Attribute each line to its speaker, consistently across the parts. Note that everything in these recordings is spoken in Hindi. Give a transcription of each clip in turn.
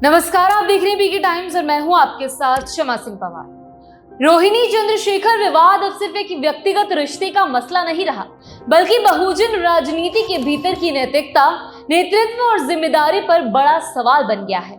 Speaker 1: नमस्कार, आप देख रहे हैं बीके टाइम्स और मैं हूं आपके साथ क्षमा सिंह पवार। रोहिणी चंद्रशेखर विवाद अब सिर्फ एक व्यक्तिगत रिश्ते का मसला नहीं रहा, बल्कि बहुजन राजनीति के भीतर की नैतिकता, नेतृत्व और जिम्मेदारी पर बड़ा सवाल बन गया है।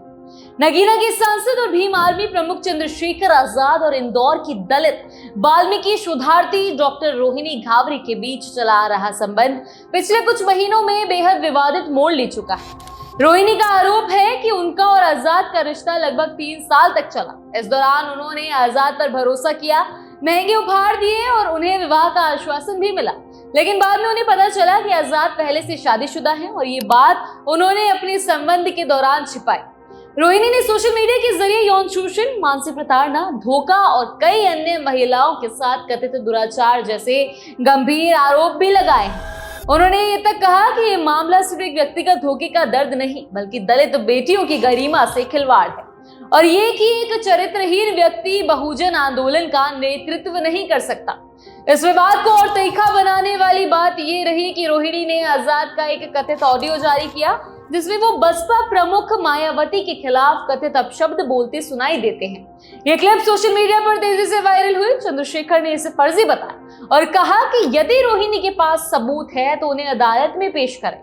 Speaker 1: नगीना के सांसद और भीम आर्मी प्रमुख चंद्रशेखर आजाद और इंदौर की दलित वाल्मीकि शोधार्थी डॉक्टर रोहिणी घावरी के बीच चला आ रहा संबंध पिछले कुछ महीनों में बेहद विवादित मोड़ ले चुका है। रोहिणी का आरोप है कि उनका और आजाद का रिश्ता लगभग 3 साल तक चला। इस दौरान उन्होंने आजाद पर भरोसा किया, महंगे उपहार दिए और उन्हें विवाह का आश्वासन भी मिला, लेकिन बाद में उन्हें पता चला कि आजाद पहले से शादीशुदा है और ये बात उन्होंने अपने संबंध के दौरान छिपाई। रोहिणी ने सोशल मीडिया के जरिए यौन शोषण, मानसिक प्रताड़ना, धोखा और कई अन्य महिलाओं के साथ कथित दुराचार जैसे गंभीर आरोप भी लगाए हैं। उन्होंने ये तक कहा कि ये मामला सिर्फ एक व्यक्तिगत धोखे का दर्द नहीं, बल्कि दलित बेटियों की गरिमा से खिलवाड़ है और ये कि एक चरित्रहीन व्यक्ति बहुजन आंदोलन का नेतृत्व नहीं कर सकता। इस विवाद को और तीखा बनाने वाली बात ये रही कि रोहिणी ने आजाद का एक कथित ऑडियो जारी किया, जिसमें वो बसपा प्रमुख मायावती के खिलाफ कथित अपशब्द बोलते सुनाई देते हैं। ये क्लिप सोशल मीडिया पर तेजी से वायरल हुई। चंद्रशेखर ने इसे फर्जी बताया और कहा कि यदि रोहिणी के पास सबूत है तो उन्हें अदालत में पेश करें।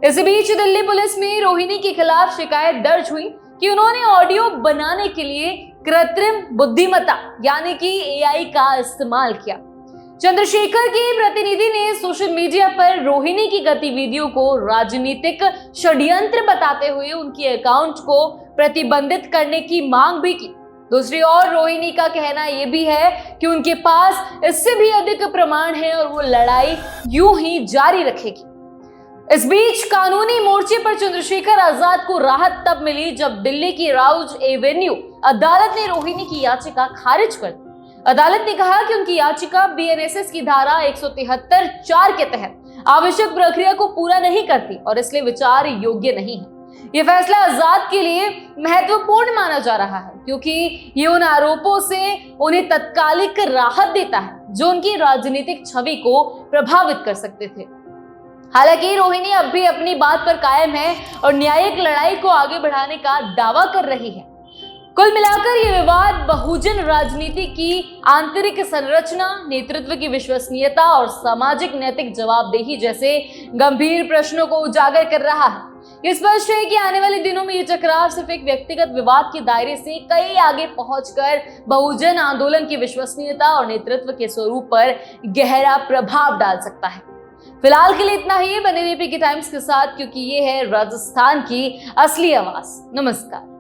Speaker 1: इस बीच दिल्ली पुलिस में रोहिणी के खिलाफ शिकायत दर्ज हुई कि उन्होंने ऑडियो बनाने के लिए कृत्रिम बुद्धिमत्ता यानी कि एआई का इस्तेमाल किया। चंद्रशेखर के प्रतिनिधि ने सोशल मीडिया पर रोहिणी की गतिविधियों को राजनीतिक षड्यंत्र बताते हुए उनके अकाउंट को प्रतिबंधित करने की मांग भी की। दूसरी ओर रोहिणी का कहना यह भी है कि उनके पास इससे भी अधिक प्रमाण है और वो लड़ाई यूं ही जारी रखेगी। इस बीच कानूनी मोर्चे पर चंद्रशेखर आजाद को राहत तब मिली जब दिल्ली की राउज एवेन्यू अदालत ने रोहिणी की याचिका खारिज कर दी। अदालत ने कहा कि उनकी याचिका बीएनएसएस की धारा 173(4) के तहत आवश्यक प्रक्रिया को पूरा नहीं करती और इसलिए विचार योग्य नहीं है। यह फैसला आजाद के लिए महत्वपूर्ण माना जा रहा है क्योंकि ये उन आरोपों से उन्हें तत्कालिक राहत देता है जो उनकी राजनीतिक छवि को प्रभावित कर सकते थे। हालांकि रोहिणी अब भी अपनी बात पर कायम है और न्यायिक लड़ाई को आगे बढ़ाने का दावा कर रही है। कुल मिलाकर ये विवाद बहुजन राजनीति की आंतरिक संरचना, नेतृत्व की विश्वसनीयता और सामाजिक नैतिक जवाबदेही जैसे गंभीर प्रश्नों को उजागर कर रहा है। ये स्पष्ट है कि आने वाले दिनों में ये टकराव सिर्फ एक व्यक्तिगत विवाद के दायरे से कई आगे पहुंचकर बहुजन आंदोलन की विश्वसनीयता और नेतृत्व के स्वरूप पर गहरा प्रभाव डाल सकता है। फिलहाल के लिए इतना ही। बने रहिए बीके टाइम्स के साथ क्योंकि ये है राजस्थान की असली आवाज। नमस्कार।